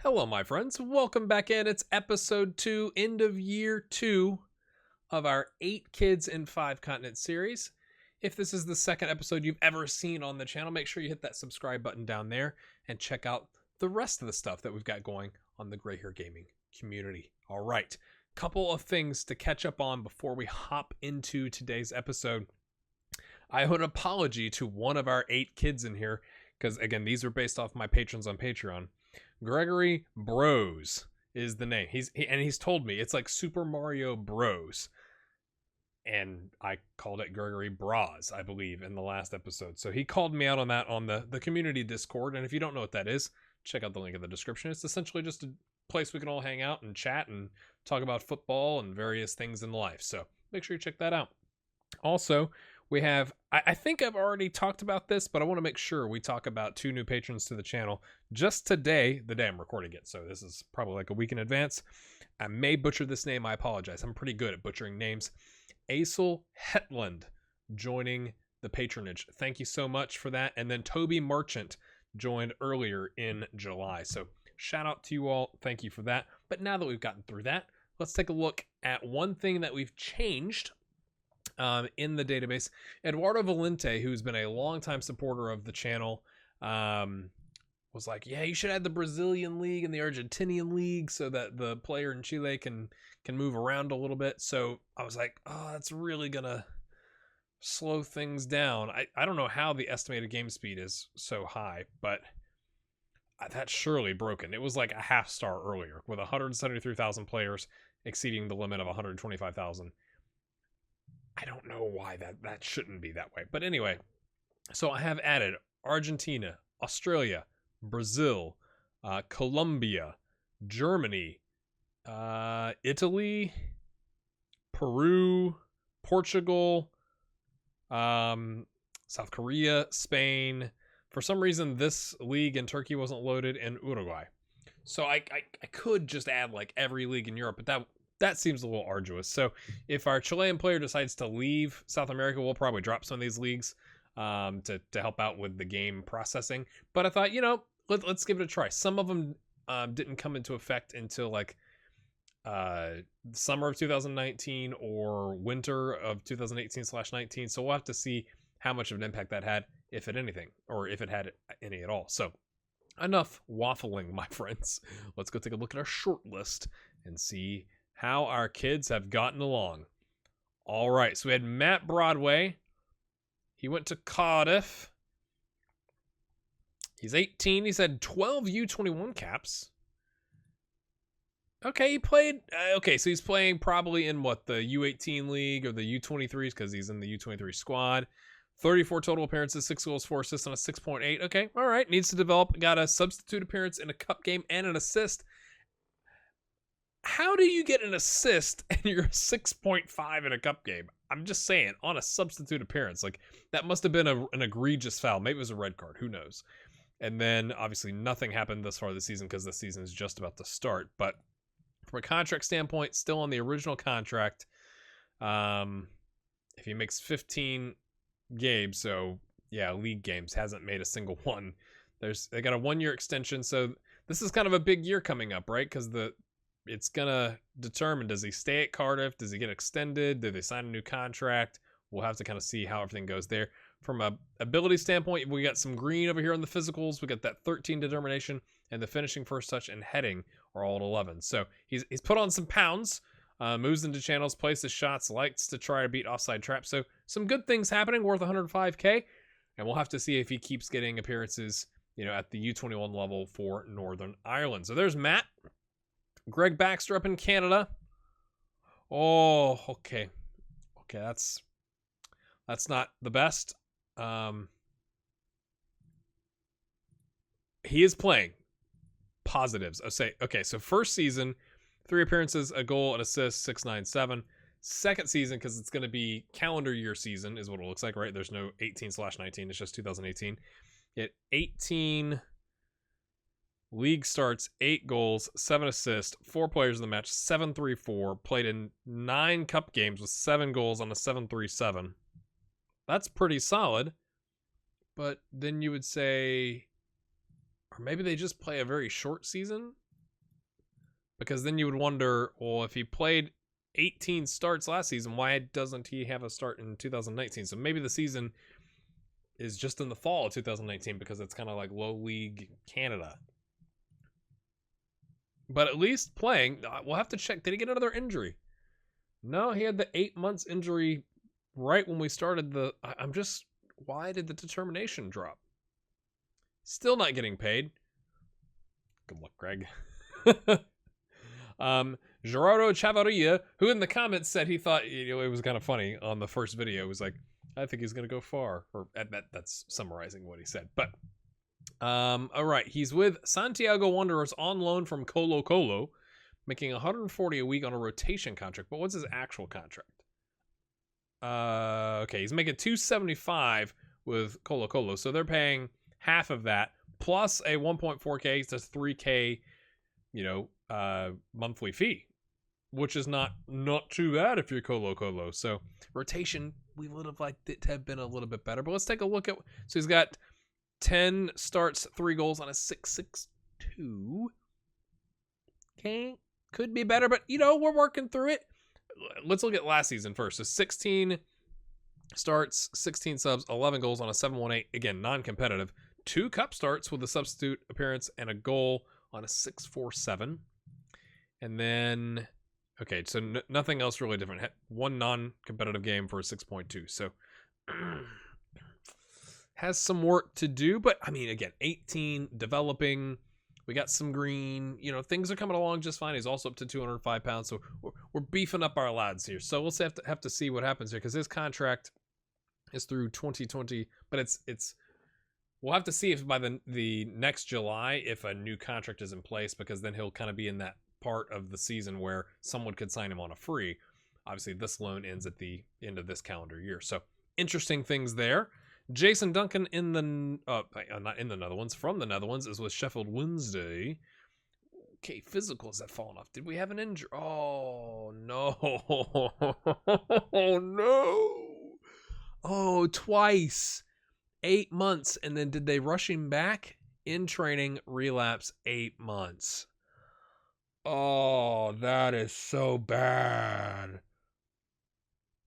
Hello, my friends. Welcome back in. It's episode 2, end of year 2 of our 8 Kids in 5 Continents series. If this is the second episode you've ever seen on the channel, make sure you hit that subscribe button down there and check out the rest of the stuff that we've got going on the Gray Hair Gaming community. All right, couple of things to catch up on before we hop into today's episode. I owe an apology to one of our 8 kids in here, because again, these are based off my patrons on Patreon. Gregory Bros is the name. He's told me it's like Super Mario Bros. And I called it Gregory Bras, I believe, in the last episode. So he called me out on that on the community Discord. And if you don't know what that is, check out the link in the description. It's essentially just a place we can all hang out and chat and talk about football and various things in life. So make sure you check that out. Also, we have, I think I've already talked about this, but I want to make sure we talk about 2 new patrons to the channel just today, the day I'm recording it. So this is probably like a week in advance. I may butcher this name. I apologize. I'm pretty good at butchering names. Aisel Hetland joining the patronage. Thank you so much for that. And then Toby Merchant joined earlier in July. So shout out to you all. Thank you for that. But now that we've gotten through that, let's take a look at one thing that we've changed in the database. Eduardo Valente, who's been a longtime supporter of the channel, was like, yeah, you should add the Brazilian league and the Argentinian league so that the player in Chile can move around a little bit. So I was like, oh, that's really gonna slow things down. I don't know how the estimated game speed is so high, but that's surely broken. It was like a half star earlier with 173,000 players exceeding the limit of 125,000. I don't know why that shouldn't be that way. But anyway, so I have added Argentina, Australia, Brazil, Colombia, Germany, Italy, Peru, Portugal, South Korea, Spain. For some reason, this league in Turkey wasn't loaded, and Uruguay. So I could just add like every league in Europe, but that seems a little arduous. So if our Chilean player decides to leave South America, we'll probably drop some of these leagues to help out with the game processing. But I thought, let's give it a try. Some of them didn't come into effect until like summer of 2019 or winter of 2018/19. So we'll have to see how much of an impact that had, if at anything, or if it had any at all. So enough waffling, my friends. Let's go take a look at our short list and see how our kids have gotten along. All right, so we had Matt Broadway. He went to Cardiff. He's 18. He's had 12 U21 caps. Okay, he played. So he's playing probably in what, the U18 league or the U23s, because he's in the U23 squad. 34 total appearances, 6 goals, 4 assists, on a 6.8. Okay, all right. Needs to develop. Got a substitute appearance in a cup game and an assist. How do you get an assist and you're a 6.5 in a cup game? I'm just saying, on a substitute appearance. Like, that must have been an egregious foul. Maybe it was a red card. Who knows? And then, obviously, nothing happened thus far this season because the season is just about to start. But from a contract standpoint, still on the original contract. If he makes 15 games, so, yeah, league games, hasn't made a single one. They got a 1-year extension, so this is kind of a big year coming up, right? Because it's going to determine, does he stay at Cardiff? Does he get extended? Do they sign a new contract? We'll have to kind of see how everything goes there. From a ability standpoint, we got some green over here on the physicals. We got that 13 determination, and the finishing, first touch, and heading are all at 11. So he's put on some pounds, moves into channels, places shots, likes to try to beat offside traps. So some good things happening, worth 105K. And we'll have to see if he keeps getting appearances, at the U21 level for Northern Ireland. So there's Matt. Greg Baxter up in Canada. Oh, okay. Okay, that's not the best. He is playing. Positives. Okay, so first season, 3 appearances, a goal, an assist, 697. Second season, because it's going to be calendar year season, is what it looks like, right? There's no 18/19. It's just 2018. 18 league starts, 8 goals, 7 assists, 4 players in the match, 734, played in 9 cup games with 7 goals on a 737. That's pretty solid. But then you would say, or maybe they just play a very short season. Because then you would wonder, well, if he played 18 starts last season, why doesn't he have a start in 2019? So maybe the season is just in the fall of 2019 because it's kind of like low league Canada. But at least playing, we'll have to check. Did he get another injury? No, he had the 8 months injury right when we started the... why did the determination drop? Still not getting paid. Good luck, Greg. Gerardo Chavarria, who in the comments said he thought, it was kind of funny on the first video. It was like, I think he's going to go far. Or that's summarizing what he said. But, all right. He's with Santiago Wanderers on loan from Colo Colo, making $140 a week on a rotation contract. But what's his actual contract? Okay, he's making $275 with Colo Colo. So they're paying half of that plus a 1.4K to 3K, monthly fee, which is not too bad if you're Colo Colo. So rotation, we would have liked it to have been a little bit better. But let's take a look at. So he's got 10 starts, 3 goals on a 6.62. Okay, could be better, but we're working through it. Let's look at last season first. So 16 starts, 16 subs, 11 goals on a 7.18. Again, non-competitive. 2 cup starts with a substitute appearance and a goal on a 6.47. And then, okay, so nothing else really different. 1 non-competitive game for a 6.2. So has some work to do, but I mean, again, 18, developing. We got some green, things are coming along just fine. He's also up to 205 pounds, so we're beefing up our lads here. So we'll have to see what happens here because his contract is through 2020, but it's we'll have to see if by the next July if a new contract is in place, because then he'll kind of be in that part of the season where someone could sign him on a free. Obviously, this loan ends at the end of this calendar year, so interesting things there. Jason Duncan in the not in the Netherlands, from the Netherlands, is with Sheffield Wednesday. Okay, physicals have fallen off. Did we have an injury? Oh no! Oh no! Oh, twice, 8 months, and then did they rush him back in training? Relapse 8 months. Oh, that is so bad.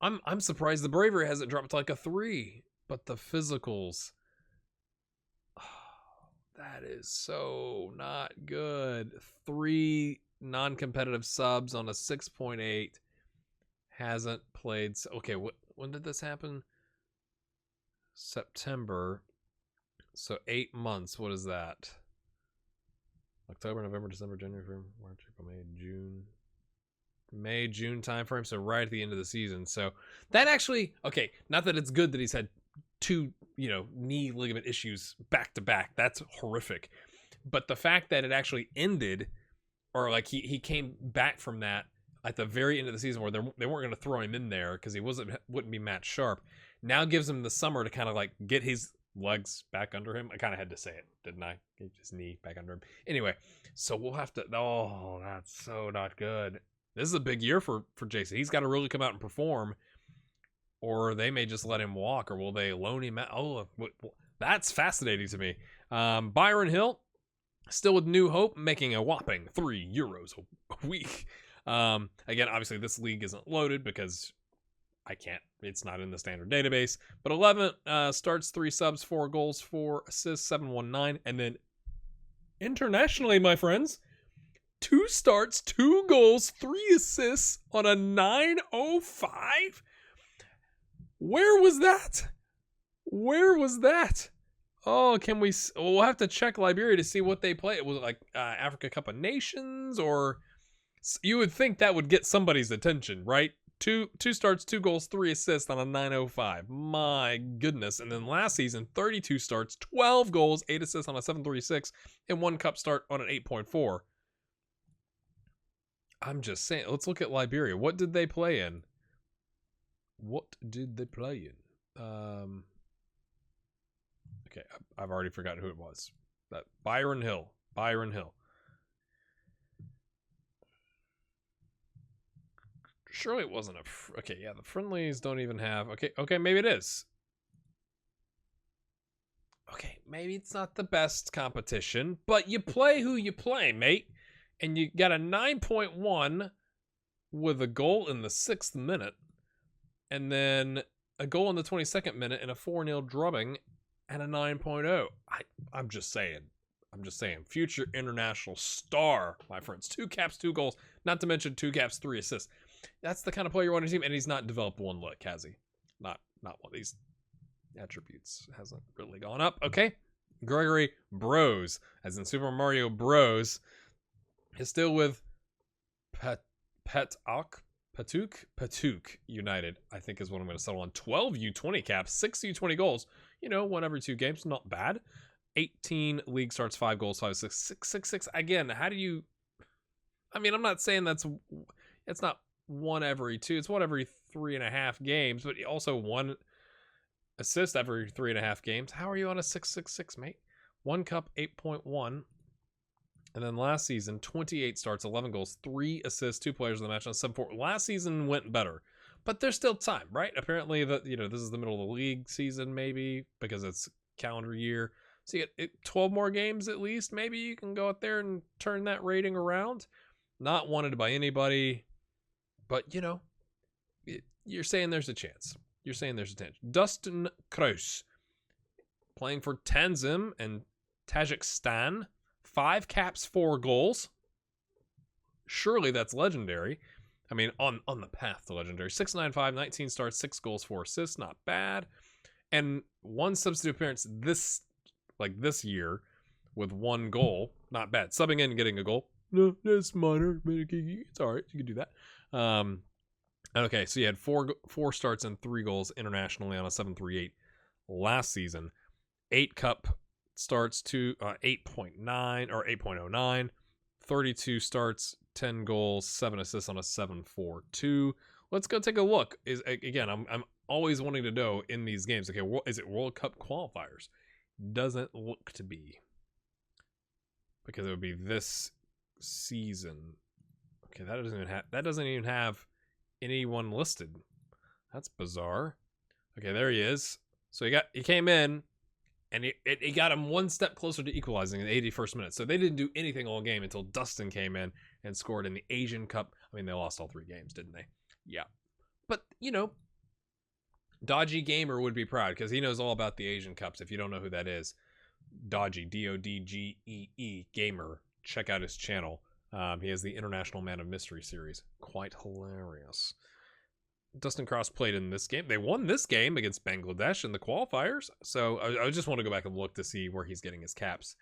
I'm surprised the bravery hasn't dropped to like a 3. But the physicals, that is so not good. 3 non-competitive subs on a 6.8. Hasn't played. Okay, when did this happen? September. So 8 months. What is that? October, November, December, January, February, March, April, May, June time frame. So right at the end of the season. So that actually, okay, not that it's good that he's had 2 knee ligament issues back to back. That's horrific. But the fact that it actually ended, or like he came back from that at the very end of the season where they weren't going to throw him in there because he wouldn't be match sharp, now gives him the summer to kind of like get his legs back under him. I kind of had to say it, didn't I? Get his knee back under him. Anyway, so we'll have to. Oh, that's so not good. This is a big year for Jason. He's got to really come out and perform, or they may just let him walk, or will they loan him out? Oh, that's fascinating to me. Byron Hill, still with New Hope, making a whopping €3 a week. Again, obviously this league isn't loaded because it's not in the standard database, but 11 starts, 3 subs, 4 goals, 4 assists, 719. And then internationally, my friends, 2 starts, 2 goals, 3 assists on a 905. Where was that? Oh, we'll have to check Liberia to see what they play. It was like Africa Cup of Nations, or you would think that would get somebody's attention, right? 2 starts, 2 goals, 3 assists on a 905. My goodness. And then last season, 32 starts, 12 goals, 8 assists on a 736, and 1 cup start on an 8.4. I'm just saying, let's look at Liberia. What did they play in? Okay, I've already forgotten who it was. That Byron Hill. Surely it wasn't okay, yeah, the friendlies don't even have... Okay, maybe it is. Okay, maybe it's not the best competition, but you play who you play, mate. And you got a 9.1 with a goal in the 6th minute, and then a goal in the 22nd minute, and a 4-0 drubbing, and a 9.0. I'm just saying. Future international star, my friends. 2 caps, 2 goals. Not to mention 2 caps, 3 assists. That's the kind of player you want on your team, and he's not developed one look, has he? Not one of these attributes hasn't really gone up. Okay. Gregory Bros, as in Super Mario Bros, is still with Patuk United, I think is what I'm going to settle on. 12 U20 caps, 6 U20 goals. 1 every 2 games, not bad. 18 league starts, 5 goals, 5 6 6 6 6. Again, how do you? I mean, I'm not saying it's not 1 every 2. It's 1 every 3.5 games, but also 1 assist every 3.5 games. How are you on a 6.66, mate? 1 cup, 8.1. And then last season, 28 starts, 11 goals, 3 assists, 2 players of the match on 7-4. Last season went better, but there's still time, right? Apparently, this is the middle of the league season, maybe, because it's calendar year. So you get 12 more games at least. Maybe you can go out there and turn that rating around. Not wanted by anybody, but, you're saying there's a chance. Dustin Kraus, playing for Tanzim and Tajikistan. 5 caps, 4 goals. Surely that's legendary. I mean, on the path to legendary. 6.95, 19 starts, 6 goals, 4 assists. Not bad. And 1 substitute appearance this year with 1 goal. Not bad. Subbing in and getting a goal. No, that's minor. It's all right. You can do that. Okay, so you had 4 starts and 3 goals internationally on a 7.38 last season. 8 cup starts to 8.9 or 8.09, 32 starts, 10 goals, 7 assists on a 7.42. Let's go take a look. I'm always wanting to know in these games. Okay, is it World Cup qualifiers? Doesn't look to be, because it would be this season. Okay, that doesn't even have anyone listed. That's bizarre. Okay, there he is. So he came in. And it got him 1 step closer to equalizing in the 81st minute. So they didn't do anything all game until Dustin came in and scored in the Asian Cup. I mean, they lost all 3 games, didn't they? Yeah. But, Dodgy Gamer would be proud because he knows all about the Asian Cups. If you don't know who that is, Dodgy, Dodgee Gamer. Check out his channel. He has the International Man of Mystery series. Quite hilarious. Dustin Cross played in this game. They won this game against Bangladesh in the qualifiers. So I just want to go back and look to see where he's getting his caps.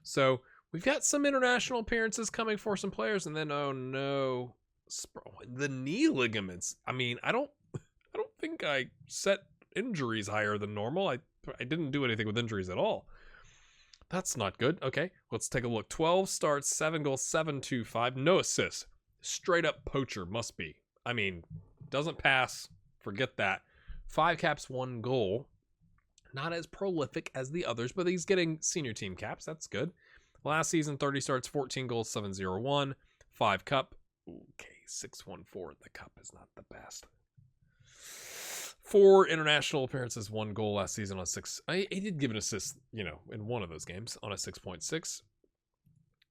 So we've got some international appearances coming for some players, and then oh no, the knee ligaments. I mean, I don't think I set injuries higher than normal. I didn't do anything with injuries at all. That's not good. Okay, let's take a look. 12 starts, 7 goals, 7.25, no assists. Straight up poacher must be. I mean, doesn't pass. Forget that. 5 caps, 1 goal. Not as prolific as the others, but he's getting senior team caps. That's good. Last season, 30 starts, 14 goals, 7.01. 5 cup. Okay, 6.14. The cup is not the best. 4 international appearances, 1 goal last season on 6. He did give an assist, in one of those games on a 6.6.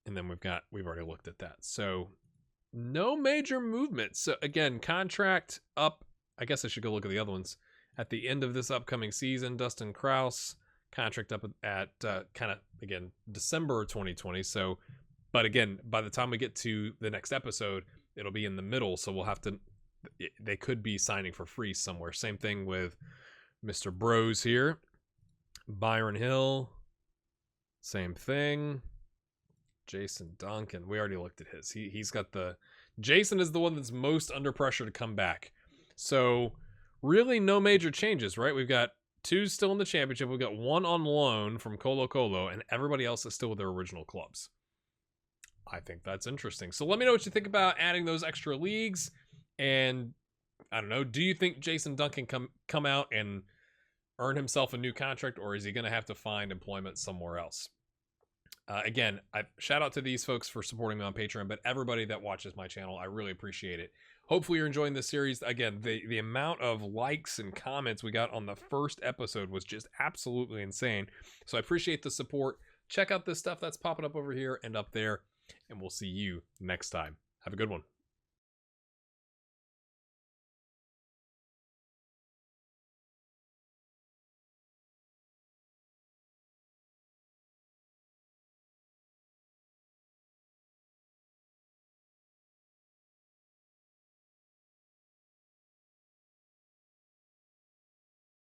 And then we've already looked at that. So no major movement. So again, contract up. I guess I should go look at the other ones. At the end of this upcoming season, Dustin Kraus, contract up at kind of, again, December 2020. So, but again, by the time we get to the next episode, it'll be in the middle. So we'll have to, they could be signing for free somewhere. Same thing with Mr. Bros here. Byron Hill, same thing. Jason Duncan, we already looked at his. He's got Jason is the one that's most under pressure to come back. So really no major changes, right? We've got 2 still in the championship. We've got 1 on loan from Colo Colo, and everybody else is still with their original clubs. I think that's interesting. So let me know what you think about adding those extra leagues. And I don't know, do you think Jason Duncan come out and earn himself a new contract, or is he going to have to find employment somewhere else? Again, I shout out to these folks for supporting me on Patreon, but everybody that watches my channel, I really appreciate it. Hopefully you're enjoying this series. Again, the amount of likes and comments we got on the first episode was just absolutely insane. So I appreciate the support. Check out this stuff that's popping up over here and up there. and we'll see you next time. Have a good one.